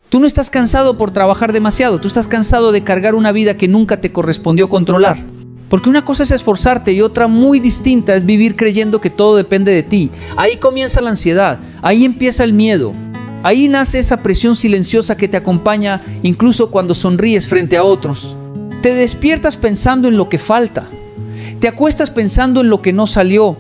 Tú no estás cansado por trabajar demasiado, tú estás cansado de cargar una vida que nunca te correspondió controlar. Porque una cosa es esforzarte y otra muy distinta es vivir creyendo que todo depende de ti. Ahí comienza la ansiedad, ahí empieza el miedo, ahí nace esa presión silenciosa que te acompaña incluso cuando sonríes frente a otros. Te despiertas pensando en lo que falta, te acuestas pensando en lo que no salió,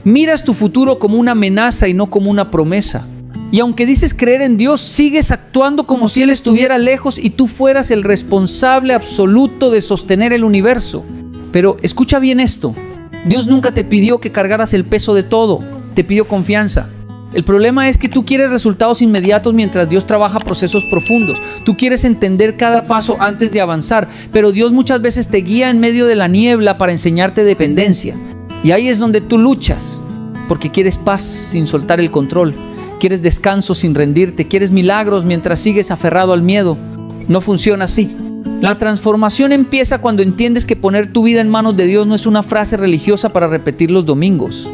miras tu futuro como una amenaza y no como una promesa. Y aunque dices creer en Dios, sigues actuando como si Él estuviera lejos y tú fueras el responsable absoluto de sostener el universo. Pero escucha bien esto, Dios nunca te pidió que cargaras el peso de todo, te pidió confianza. El problema es que tú quieres resultados inmediatos mientras Dios trabaja procesos profundos. Tú quieres entender cada paso antes de avanzar, pero Dios muchas veces te guía en medio de la niebla para enseñarte dependencia. Y ahí es donde tú luchas, porque quieres paz sin soltar el control. Quieres descanso sin rendirte, quieres milagros mientras sigues aferrado al miedo. No funciona así. La transformación empieza cuando entiendes que poner tu vida en manos de Dios no es una frase religiosa para repetir los domingos.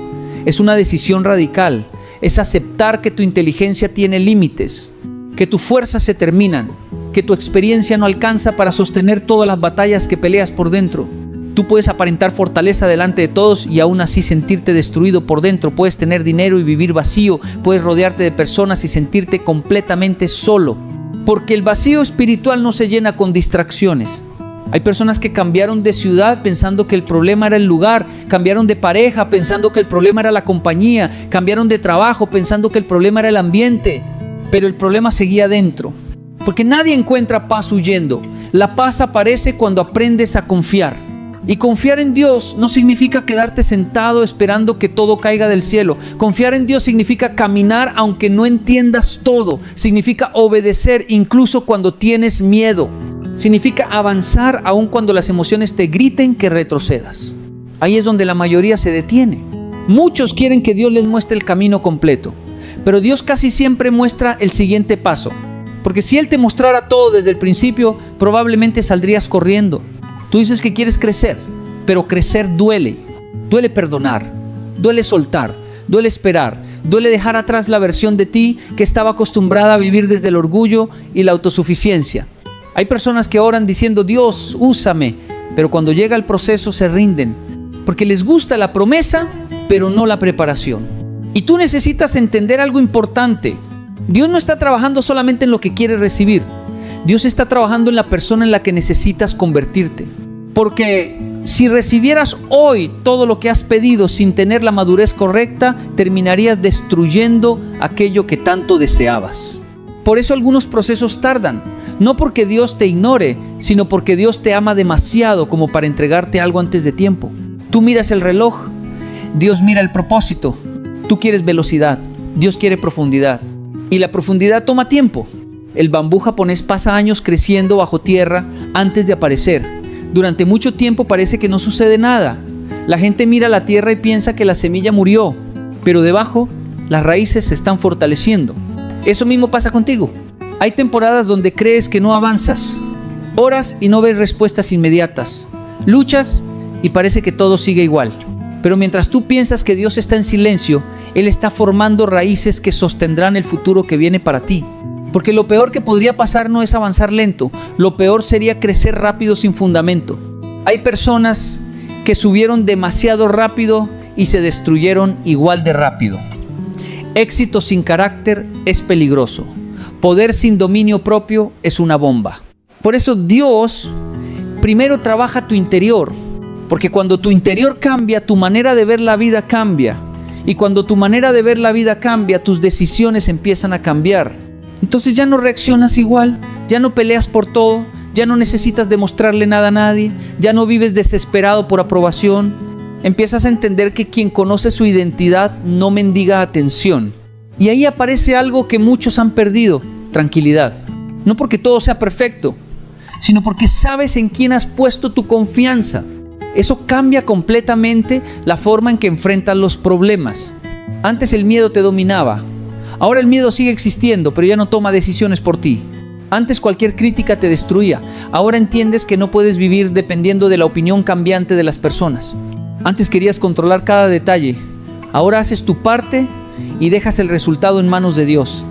Es una decisión radical. Es aceptar que tu inteligencia tiene límites, que tus fuerzas se terminan, que tu experiencia no alcanza para sostener todas las batallas que peleas por dentro. Tú puedes aparentar fortaleza delante de todos y aún así sentirte destruido por dentro. Puedes tener dinero y vivir vacío. Puedes rodearte de personas y sentirte completamente solo. Porque el vacío espiritual no se llena con distracciones. Hay personas que cambiaron de ciudad pensando que el problema era el lugar. Cambiaron de pareja pensando que el problema era la compañía. Cambiaron de trabajo pensando que el problema era el ambiente. Pero el problema seguía dentro. Porque nadie encuentra paz huyendo. La paz aparece cuando aprendes a confiar. Y confiar en Dios no significa quedarte sentado esperando que todo caiga del cielo. Confiar en Dios significa caminar aunque no entiendas todo. Significa obedecer incluso cuando tienes miedo. Significa avanzar aun cuando las emociones te griten que retrocedas. Ahí es donde la mayoría se detiene. Muchos quieren que Dios les muestre el camino completo, pero Dios casi siempre muestra el siguiente paso. Porque si Él te mostrara todo desde el principio, probablemente saldrías corriendo. Tú dices que quieres crecer, pero crecer duele. Duele perdonar, duele soltar, duele esperar, duele dejar atrás la versión de ti que estaba acostumbrada a vivir desde el orgullo y la autosuficiencia. Hay personas que oran diciendo, Dios, úsame, pero cuando llega el proceso se rinden, porque les gusta la promesa, pero no la preparación. Y tú necesitas entender algo importante. Dios no está trabajando solamente en lo que quieres recibir. Dios está trabajando en la persona en la que necesitas convertirte. Porque si recibieras hoy todo lo que has pedido sin tener la madurez correcta, terminarías destruyendo aquello que tanto deseabas. Por eso algunos procesos tardan. No porque Dios te ignore, sino porque Dios te ama demasiado como para entregarte algo antes de tiempo. Tú miras el reloj, Dios mira el propósito. Tú quieres velocidad, Dios quiere profundidad. Y la profundidad toma tiempo. El bambú japonés pasa años creciendo bajo tierra antes de aparecer. Durante mucho tiempo parece que no sucede nada. La gente mira la tierra y piensa que la semilla murió, pero debajo las raíces se están fortaleciendo. Eso mismo pasa contigo. Hay temporadas donde crees que no avanzas. Oras y no ves respuestas inmediatas. Luchas y parece que todo sigue igual. Pero mientras tú piensas que Dios está en silencio, Él está formando raíces que sostendrán el futuro que viene para ti. Porque lo peor que podría pasar no es avanzar lento, lo peor sería crecer rápido sin fundamento. Hay personas que subieron demasiado rápido y se destruyeron igual de rápido. Éxito sin carácter es peligroso. Poder sin dominio propio es una bomba. Por eso Dios primero trabaja tu interior, porque cuando tu interior cambia, tu manera de ver la vida cambia. Y cuando tu manera de ver la vida cambia, tus decisiones empiezan a cambiar. Entonces ya no reaccionas igual, ya no peleas por todo, ya no necesitas demostrarle nada a nadie, ya no vives desesperado por aprobación. Empiezas a entender que quien conoce su identidad no mendiga atención. Y ahí aparece algo que muchos han perdido, tranquilidad. No porque todo sea perfecto, sino porque sabes en quién has puesto tu confianza. Eso cambia completamente la forma en que enfrentas los problemas. Antes el miedo te dominaba. Ahora el miedo sigue existiendo, pero ya no toma decisiones por ti. Antes cualquier crítica te destruía. Ahora entiendes que no puedes vivir dependiendo de la opinión cambiante de las personas. Antes querías controlar cada detalle. Ahora haces tu parte y dejas el resultado en manos de Dios.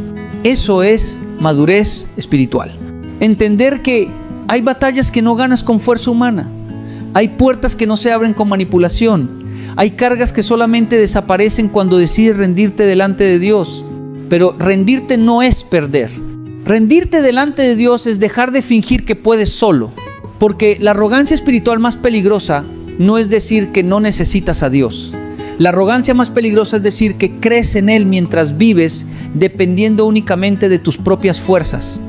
Eso es madurez espiritual. Entender que hay batallas que no ganas con fuerza humana. Hay puertas que no se abren con manipulación. Hay cargas que solamente desaparecen cuando decides rendirte delante de Dios. Pero rendirte no es perder. Rendirte delante de Dios es dejar de fingir que puedes solo. Porque la arrogancia espiritual más peligrosa no es decir que no necesitas a Dios. La arrogancia más peligrosa es decir que crees en Él mientras vives dependiendo únicamente de tus propias fuerzas.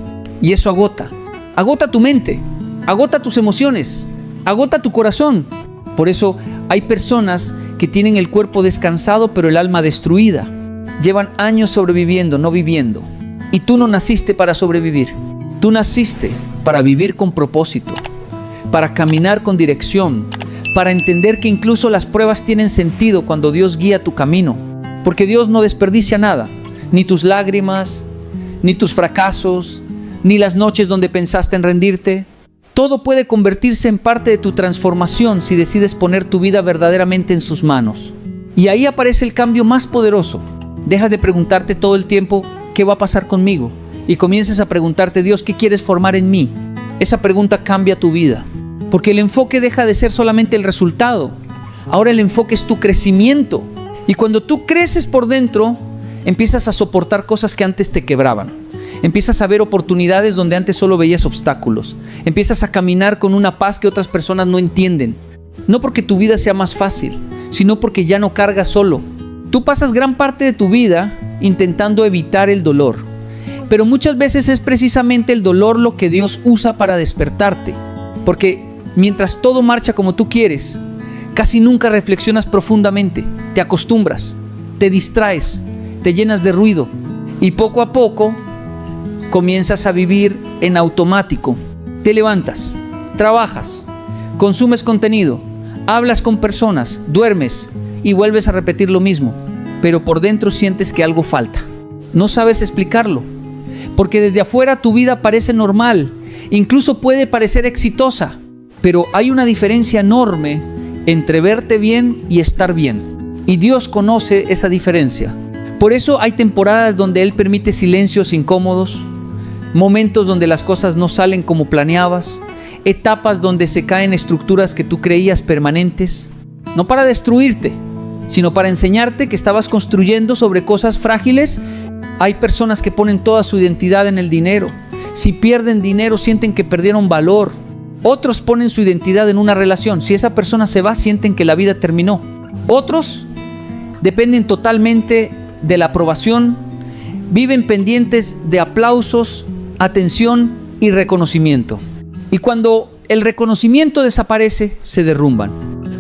Y eso agota. Agota tu mente, agota tus emociones, agota tu corazón. Por eso hay personas que tienen el cuerpo descansado pero el alma destruida. Llevan años sobreviviendo, no viviendo. Y tú no naciste para sobrevivir. Tú naciste para vivir con propósito, para caminar con dirección, para entender que incluso las pruebas tienen sentido cuando Dios guía tu camino. Porque Dios no desperdicia nada, ni tus lágrimas, ni tus fracasos, ni las noches donde pensaste en rendirte. Todo puede convertirse en parte de tu transformación si decides poner tu vida verdaderamente en sus manos. Y ahí aparece el cambio más poderoso. Dejas de preguntarte todo el tiempo, ¿qué va a pasar conmigo? Y comienzas a preguntarte, Dios, ¿qué quieres formar en mí? Esa pregunta cambia tu vida. Porque el enfoque deja de ser solamente el resultado. Ahora el enfoque es tu crecimiento. Y cuando tú creces por dentro, empiezas a soportar cosas que antes te quebraban. Empiezas a ver oportunidades donde antes solo veías obstáculos. Empiezas a caminar con una paz que otras personas no entienden. No porque tu vida sea más fácil, sino porque ya no cargas solo. Tú pasas gran parte de tu vida intentando evitar el dolor. Pero muchas veces es precisamente el dolor lo que Dios usa para despertarte. Porque mientras todo marcha como tú quieres, casi nunca reflexionas profundamente. Te acostumbras, te distraes, te llenas de ruido. Y poco a poco comienzas a vivir en automático. Te levantas, trabajas, consumes contenido, hablas con personas, duermes y vuelves a repetir lo mismo. Pero por dentro sientes que algo falta. No sabes explicarlo. Porque desde afuera tu vida parece normal, incluso puede parecer exitosa. Pero hay una diferencia enorme entre verte bien y estar bien. Y Dios conoce esa diferencia. Por eso hay temporadas donde Él permite silencios incómodos, momentos donde las cosas no salen como planeabas, etapas donde se caen estructuras que tú creías permanentes, no para destruirte, sino para enseñarte que estabas construyendo sobre cosas frágiles. Hay personas que ponen toda su identidad en el dinero. Si pierden dinero, sienten que perdieron valor. Otros ponen su identidad en una relación. Si esa persona se va, sienten que la vida terminó. Otros dependen totalmente de la aprobación, viven pendientes de aplausos, atención y reconocimiento. Y cuando el reconocimiento desaparece, se derrumban.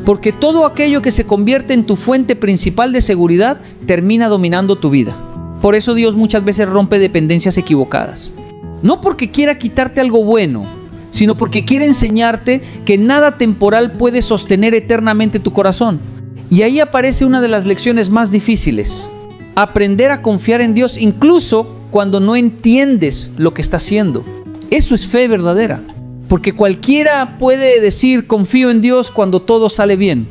Porque todo aquello que se convierte en tu fuente principal de seguridad termina dominando tu vida. Por eso Dios muchas veces rompe dependencias equivocadas. No porque quiera quitarte algo bueno, sino porque quiere enseñarte que nada temporal puede sostener eternamente tu corazón. Y ahí aparece una de las lecciones más difíciles. Aprender a confiar en Dios incluso cuando no entiendes lo que está haciendo. Eso es fe verdadera. Porque cualquiera puede decir confío en Dios cuando todo sale bien.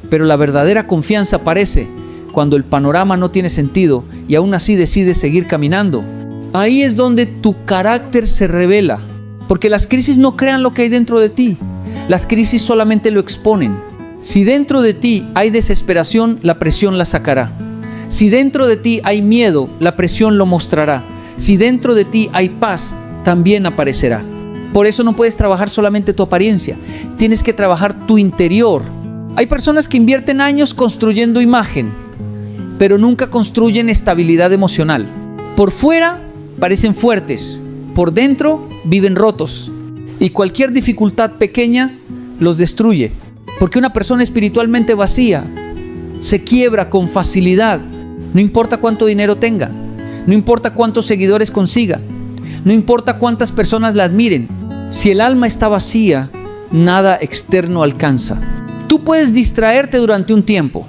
Pero la verdadera confianza aparece cuando el panorama no tiene sentido y aún así decides seguir caminando. Ahí es donde tu carácter se revela. Porque las crisis no crean lo que hay dentro de ti. Las crisis solamente lo exponen. Si dentro de ti hay desesperación, la presión la sacará. Si dentro de ti hay miedo, la presión lo mostrará. Si dentro de ti hay paz, también aparecerá. Por eso no puedes trabajar solamente tu apariencia. Tienes que trabajar tu interior. Hay personas que invierten años construyendo imagen, pero nunca construyen estabilidad emocional. Por fuera parecen fuertes, por dentro viven rotos. Y cualquier dificultad pequeña los destruye. Porque una persona espiritualmente vacía se quiebra con facilidad. No importa cuánto dinero tenga, no importa cuántos seguidores consiga, no importa cuántas personas la admiren. Si el alma está vacía, nada externo alcanza. Tú puedes distraerte durante un tiempo,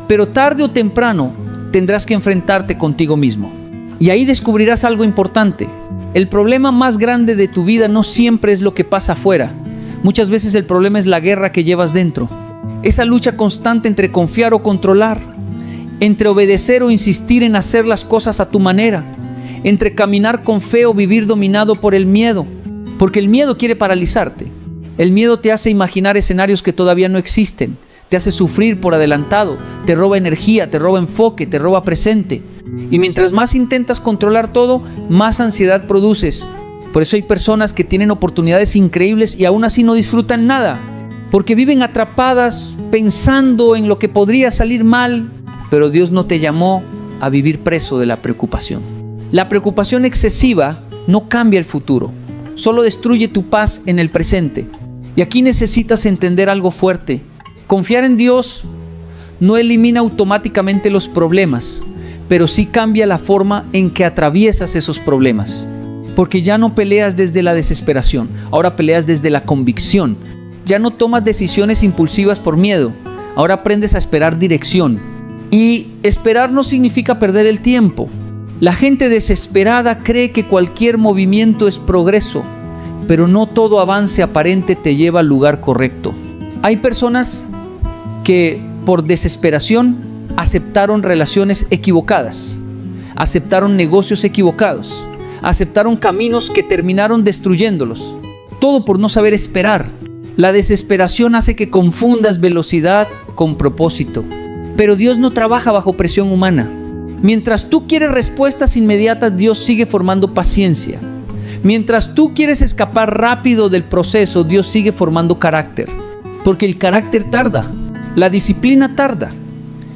pero tarde o temprano tendrás que enfrentarte contigo mismo. Y ahí descubrirás algo importante. El problema más grande de tu vida no siempre es lo que pasa afuera. Muchas veces el problema es la guerra que llevas dentro. Esa lucha constante entre confiar o controlar, entre obedecer o insistir en hacer las cosas a tu manera, entre caminar con fe o vivir dominado por el miedo. Porque el miedo quiere paralizarte. El miedo te hace imaginar escenarios que todavía no existen. Te hace sufrir por adelantado. Te roba energía, te roba enfoque, te roba presente. Y mientras más intentas controlar todo, más ansiedad produces. Por eso hay personas que tienen oportunidades increíbles y aún así no disfrutan nada. Porque viven atrapadas pensando en lo que podría salir mal. Pero Dios no te llamó a vivir preso de la preocupación. La preocupación excesiva no cambia el futuro. Solo destruye tu paz en el presente. Y aquí necesitas entender algo fuerte. Confiar en Dios no elimina automáticamente los problemas, pero sí cambia la forma en que atraviesas esos problemas. Porque ya no peleas desde la desesperación, ahora peleas desde la convicción. Ya no tomas decisiones impulsivas por miedo, ahora aprendes a esperar dirección. Y esperar no significa perder el tiempo. La gente desesperada cree que cualquier movimiento es progreso, pero no todo avance aparente te lleva al lugar correcto. Hay personas que por desesperación aceptaron relaciones equivocadas, aceptaron negocios equivocados, aceptaron caminos que terminaron destruyéndolos, todo por no saber esperar. La desesperación hace que confundas velocidad con propósito, pero Dios no trabaja bajo presión humana. Mientras tú quieres respuestas inmediatas, Dios sigue formando paciencia. Mientras tú quieres escapar rápido del proceso, Dios sigue formando carácter. Porque el carácter tarda, la disciplina tarda,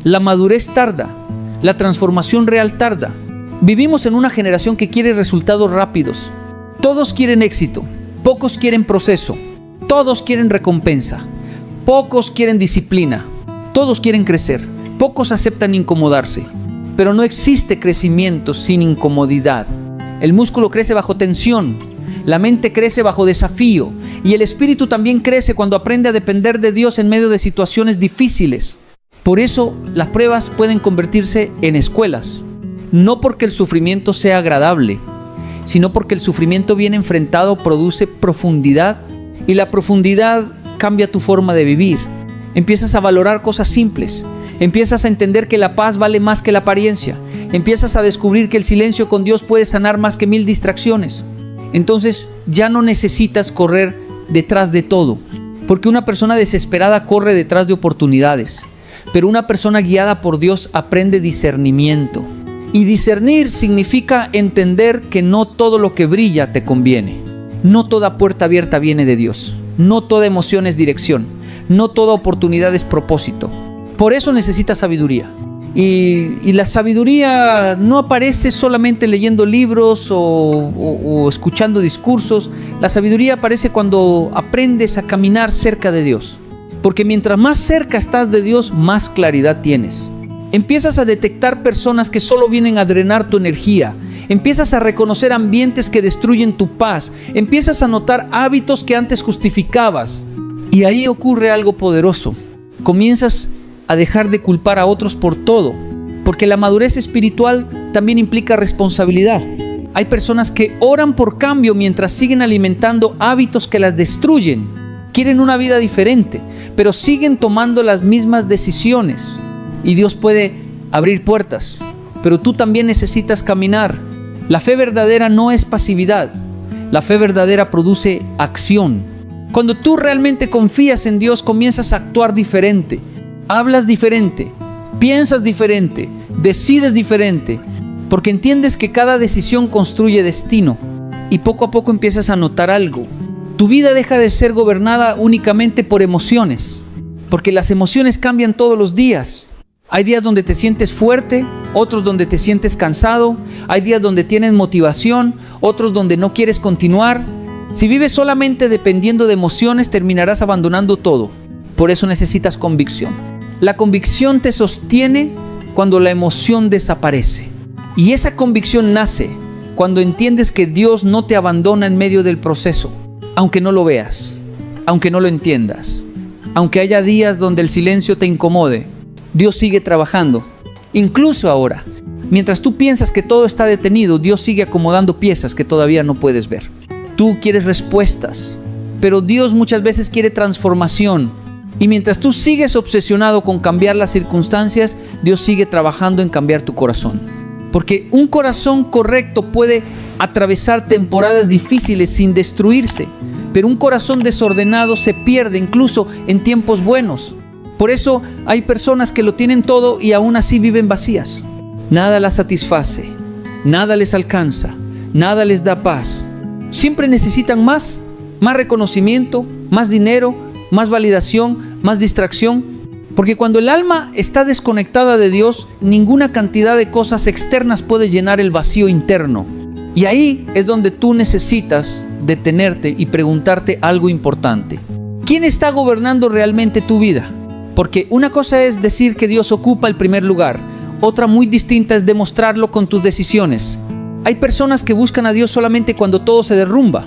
la madurez tarda, la transformación real tarda. Vivimos en una generación que quiere resultados rápidos. Todos quieren éxito, pocos quieren proceso, todos quieren recompensa, pocos quieren disciplina, todos quieren crecer, pocos aceptan incomodarse. Pero no existe crecimiento sin incomodidad. El músculo crece bajo tensión, la mente crece bajo desafío y el espíritu también crece cuando aprende a depender de Dios en medio de situaciones difíciles. Por eso las pruebas pueden convertirse en escuelas, no porque el sufrimiento sea agradable, sino porque el sufrimiento bien enfrentado produce profundidad y la profundidad cambia tu forma de vivir. Empiezas a valorar cosas simples. Empiezas a entender que la paz vale más que la apariencia. Empiezas a descubrir que el silencio con Dios puede sanar más que 1000 distracciones. Entonces ya no necesitas correr detrás de todo, porque una persona desesperada corre detrás de oportunidades, pero una persona guiada por Dios aprende discernimiento. Y discernir significa entender que no todo lo que brilla te conviene. No toda puerta abierta viene de Dios. No toda emoción es dirección. No toda oportunidad es propósito. Por eso necesitas sabiduría. Y la sabiduría no aparece solamente leyendo libros o escuchando discursos. La sabiduría aparece cuando aprendes a caminar cerca de Dios. Porque mientras más cerca estás de Dios, más claridad tienes. Empiezas a detectar personas que solo vienen a drenar tu energía. Empiezas a reconocer ambientes que destruyen tu paz. Empiezas a notar hábitos que antes justificabas. Y ahí ocurre algo poderoso. Comienzas a dejar de culpar a otros por todo, porque la madurez espiritual también implica responsabilidad. Hay personas que oran por cambio mientras siguen alimentando hábitos que las destruyen. Quieren una vida diferente, pero siguen tomando las mismas decisiones. Y Dios puede abrir puertas, pero tú también necesitas caminar. La fe verdadera no es pasividad. La fe verdadera produce acción. Cuando tú realmente confías en Dios, comienzas a actuar diferente. Hablas diferente, piensas diferente, decides diferente, porque entiendes que cada decisión construye destino y poco a poco empiezas a notar algo. Tu vida deja de ser gobernada únicamente por emociones, porque las emociones cambian todos los días. Hay días donde te sientes fuerte, otros donde te sientes cansado, hay días donde tienes motivación, otros donde no quieres continuar. Si vives solamente dependiendo de emociones, terminarás abandonando todo. Por eso necesitas convicción. La convicción te sostiene cuando la emoción desaparece. Y esa convicción nace cuando entiendes que Dios no te abandona en medio del proceso, aunque no lo veas, aunque no lo entiendas, aunque haya días donde el silencio te incomode. Dios sigue trabajando. Incluso ahora, mientras tú piensas que todo está detenido, Dios sigue acomodando piezas que todavía no puedes ver. Tú quieres respuestas, pero Dios muchas veces quiere transformación. Y mientras tú sigues obsesionado con cambiar las circunstancias, Dios sigue trabajando en cambiar tu corazón. Porque un corazón correcto puede atravesar temporadas difíciles sin destruirse, pero un corazón desordenado se pierde incluso en tiempos buenos. Por eso hay personas que lo tienen todo y aún así viven vacías. Nada las satisface, nada les alcanza, nada les da paz. Siempre necesitan más reconocimiento, más dinero, más validación, más distracción. Porque cuando el alma está desconectada de Dios, ninguna cantidad de cosas externas puede llenar el vacío interno. Y ahí es donde tú necesitas detenerte y preguntarte algo importante. ¿Quién está gobernando realmente tu vida? Porque una cosa es decir que Dios ocupa el primer lugar, otra muy distinta es demostrarlo con tus decisiones. Hay personas que buscan a Dios solamente cuando todo se derrumba,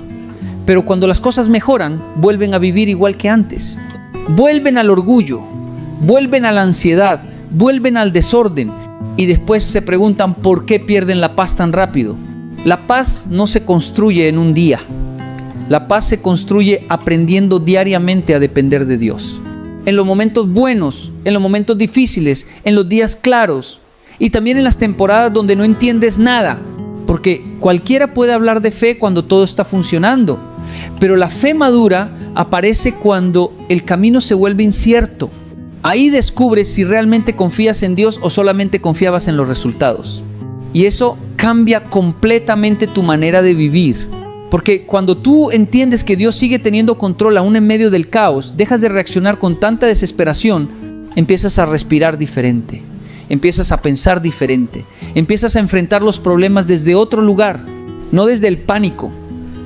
pero cuando las cosas mejoran, vuelven a vivir igual que antes. Vuelven al orgullo, vuelven a la ansiedad, vuelven al desorden y después se preguntan por qué pierden la paz tan rápido. La paz no se construye en un día. La paz se construye aprendiendo diariamente a depender de Dios. En los momentos buenos, en los momentos difíciles, en los días claros y también en las temporadas donde no entiendes nada. Porque cualquiera puede hablar de fe cuando todo está funcionando, pero la fe madura aparece cuando el camino se vuelve incierto. Ahí descubres si realmente confías en Dios o solamente confiabas en los resultados. Y eso cambia completamente tu manera de vivir. Porque cuando tú entiendes que Dios sigue teniendo control aún en medio del caos, dejas de reaccionar con tanta desesperación, empiezas a respirar diferente, empiezas a pensar diferente, empiezas a enfrentar los problemas desde otro lugar, no desde el pánico,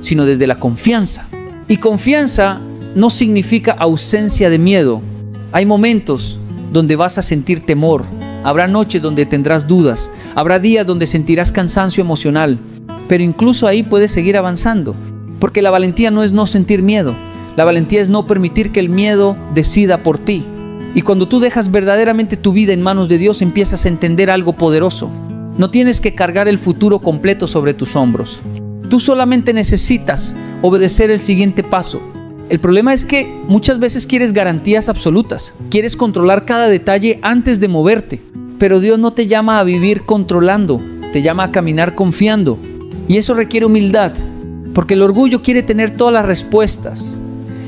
sino desde la confianza. Y confianza no significa ausencia de miedo. Hay momentos donde vas a sentir temor, habrá noches donde tendrás dudas, habrá días donde sentirás cansancio emocional, pero incluso ahí puedes seguir avanzando, porque la valentía no es no sentir miedo, la valentía es no permitir que el miedo decida por ti. Y cuando tú dejas verdaderamente tu vida en manos de Dios, empiezas a entender algo poderoso. No tienes que cargar el futuro completo sobre tus hombros. Tú solamente necesitas obedecer el siguiente paso. El problema es que muchas veces quieres garantías absolutas, quieres controlar cada detalle antes de moverte, pero Dios no te llama a vivir controlando, te llama a caminar confiando. Y eso requiere humildad, porque el orgullo quiere tener todas las respuestas.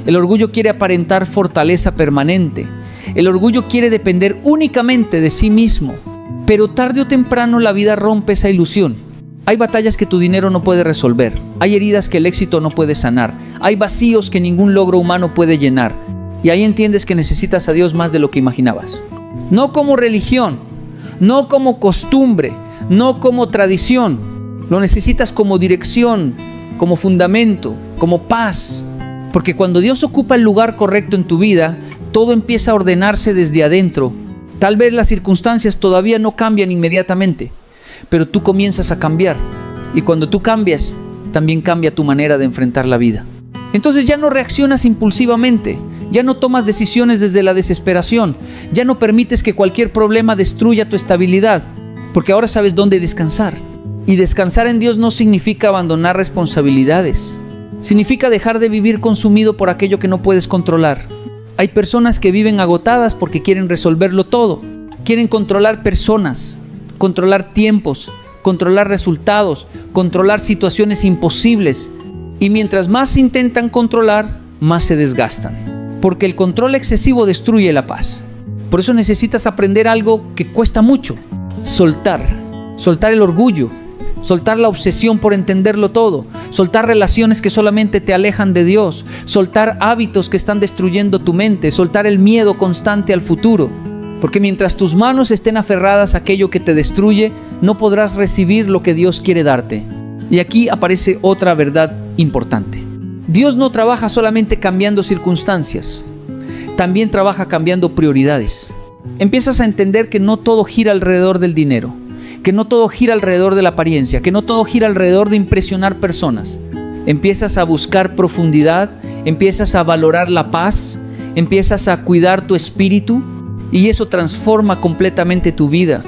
El orgullo quiere aparentar fortaleza permanente. El orgullo quiere depender únicamente de sí mismo. Pero tarde o temprano la vida rompe esa ilusión. Hay batallas que tu dinero no puede resolver. Hay heridas que el éxito no puede sanar. Hay vacíos que ningún logro humano puede llenar. Y ahí entiendes que necesitas a Dios más de lo que imaginabas. No como religión, no como costumbre, no como tradición. Lo necesitas como dirección, como fundamento, como paz. Porque cuando Dios ocupa el lugar correcto en tu vida, todo empieza a ordenarse desde adentro. Tal vez las circunstancias todavía no cambian inmediatamente, pero tú comienzas a cambiar. Y cuando tú cambias, también cambia tu manera de enfrentar la vida. Entonces ya no reaccionas impulsivamente, ya no tomas decisiones desde la desesperación, ya no permites que cualquier problema destruya tu estabilidad, porque ahora sabes dónde descansar. Y descansar en Dios no significa abandonar responsabilidades. Significa dejar de vivir consumido por aquello que no puedes controlar. Hay personas que viven agotadas porque quieren resolverlo todo. Quieren controlar personas, controlar tiempos, controlar resultados, controlar situaciones imposibles. Y mientras más intentan controlar, más se desgastan. Porque el control excesivo destruye la paz. Por eso necesitas aprender algo que cuesta mucho. Soltar el orgullo. Soltar la obsesión por entenderlo todo, soltar relaciones que solamente te alejan de Dios, soltar hábitos que están destruyendo tu mente, soltar el miedo constante al futuro. Porque mientras tus manos estén aferradas a aquello que te destruye, no podrás recibir lo que Dios quiere darte. Y aquí aparece otra verdad importante. Dios no trabaja solamente cambiando circunstancias, también trabaja cambiando prioridades. Empiezas a entender que no todo gira alrededor del dinero, que no todo gira alrededor de la apariencia, que no todo gira alrededor de impresionar personas. Empiezas a buscar profundidad, empiezas a valorar la paz, empiezas a cuidar tu espíritu y eso transforma completamente tu vida.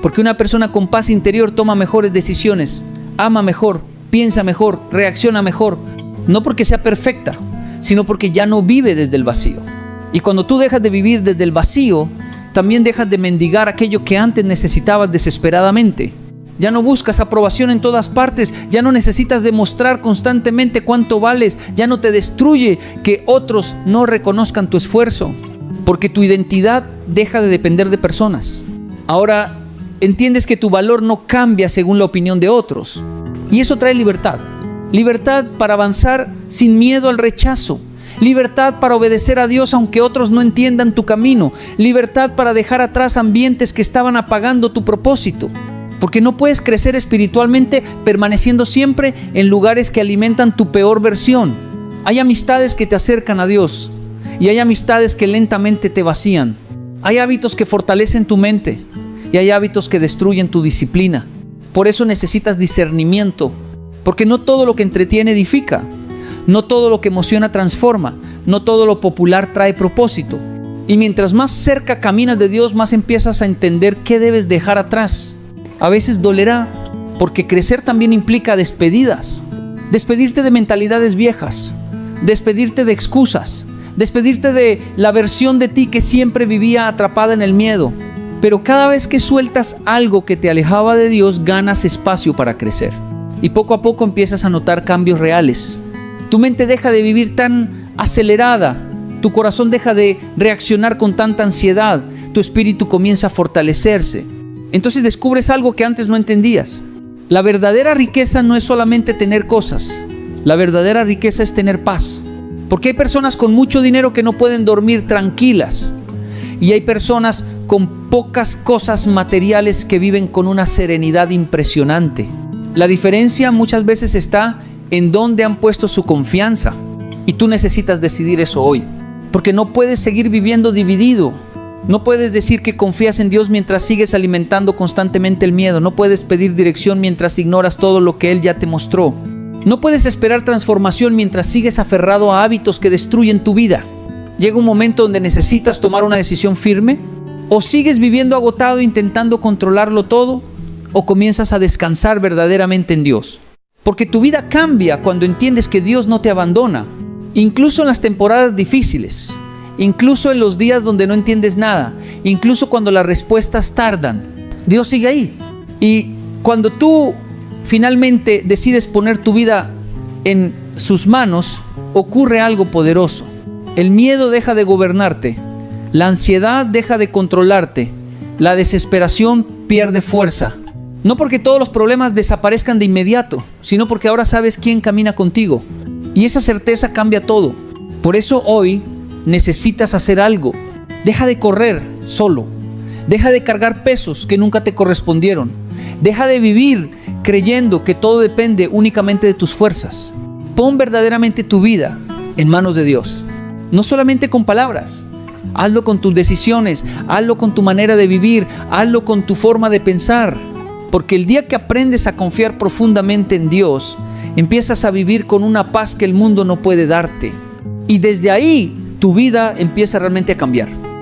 Porque una persona con paz interior toma mejores decisiones, ama mejor, piensa mejor, reacciona mejor. No porque sea perfecta, sino porque ya no vive desde el vacío. Y cuando tú dejas de vivir desde el vacío, también dejas de mendigar aquello que antes necesitabas desesperadamente. Ya no buscas aprobación en todas partes. Ya no necesitas demostrar constantemente cuánto vales. Ya no te destruye que otros no reconozcan tu esfuerzo, porque tu identidad deja de depender de personas. Ahora entiendes que tu valor no cambia según la opinión de otros. Y eso trae libertad. Libertad para avanzar sin miedo al rechazo. Libertad para obedecer a Dios aunque otros no entiendan tu camino. Libertad para dejar atrás ambientes que estaban apagando tu propósito. Porque no puedes crecer espiritualmente permaneciendo siempre en lugares que alimentan tu peor versión. Hay amistades que te acercan a Dios y hay amistades que lentamente te vacían. Hay hábitos que fortalecen tu mente y hay hábitos que destruyen tu disciplina. Por eso necesitas discernimiento, porque no todo lo que entretiene edifica, no todo lo que emociona transforma, no todo lo popular trae propósito. Y mientras más cerca caminas de Dios, más empiezas a entender qué debes dejar atrás. A veces dolerá, porque crecer también implica despedidas. Despedirte de mentalidades viejas, despedirte de excusas, despedirte de la versión de ti que siempre vivía atrapada en el miedo. Pero cada vez que sueltas algo que te alejaba de Dios, ganas espacio para crecer. Y poco a poco empiezas a notar cambios reales. Tu mente deja de vivir tan acelerada, tu corazón deja de reaccionar con tanta ansiedad, tu espíritu comienza a fortalecerse. Entonces descubres algo que antes no entendías. La verdadera riqueza no es solamente tener cosas. La verdadera riqueza es tener paz. Porque hay personas con mucho dinero que no pueden dormir tranquilas. Y hay personas con pocas cosas materiales que viven con una serenidad impresionante. La diferencia muchas veces está en dónde han puesto su confianza. Y tú necesitas decidir eso hoy. Porque no puedes seguir viviendo dividido. No puedes decir que confías en Dios mientras sigues alimentando constantemente el miedo. No puedes pedir dirección mientras ignoras todo lo que Él ya te mostró. No puedes esperar transformación mientras sigues aferrado a hábitos que destruyen tu vida. Llega un momento donde necesitas tomar una decisión firme. O sigues viviendo agotado intentando controlarlo todo, o comienzas a descansar verdaderamente en Dios. Porque tu vida cambia cuando entiendes que Dios no te abandona. Incluso en las temporadas difíciles. Incluso en los días donde no entiendes nada, incluso cuando las respuestas tardan, Dios sigue ahí. Y cuando tú finalmente decides poner tu vida en sus manos, ocurre algo poderoso. El miedo deja de gobernarte, la ansiedad deja de controlarte, la desesperación pierde fuerza. No porque todos los problemas desaparezcan de inmediato, sino porque ahora sabes quién camina contigo. Y esa certeza cambia todo. Por eso hoy necesitas hacer algo. Deja de correr solo. Deja de cargar pesos que nunca te correspondieron. Deja de vivir creyendo que todo depende únicamente de tus fuerzas. Pon verdaderamente tu vida en manos de Dios. No solamente con palabras. Hazlo con tus decisiones. Hazlo con tu manera de vivir. Hazlo con tu forma de pensar. Porque el día que aprendes a confiar profundamente en Dios, empiezas a vivir con una paz que el mundo no puede darte. Y desde ahí tu vida empieza realmente a cambiar.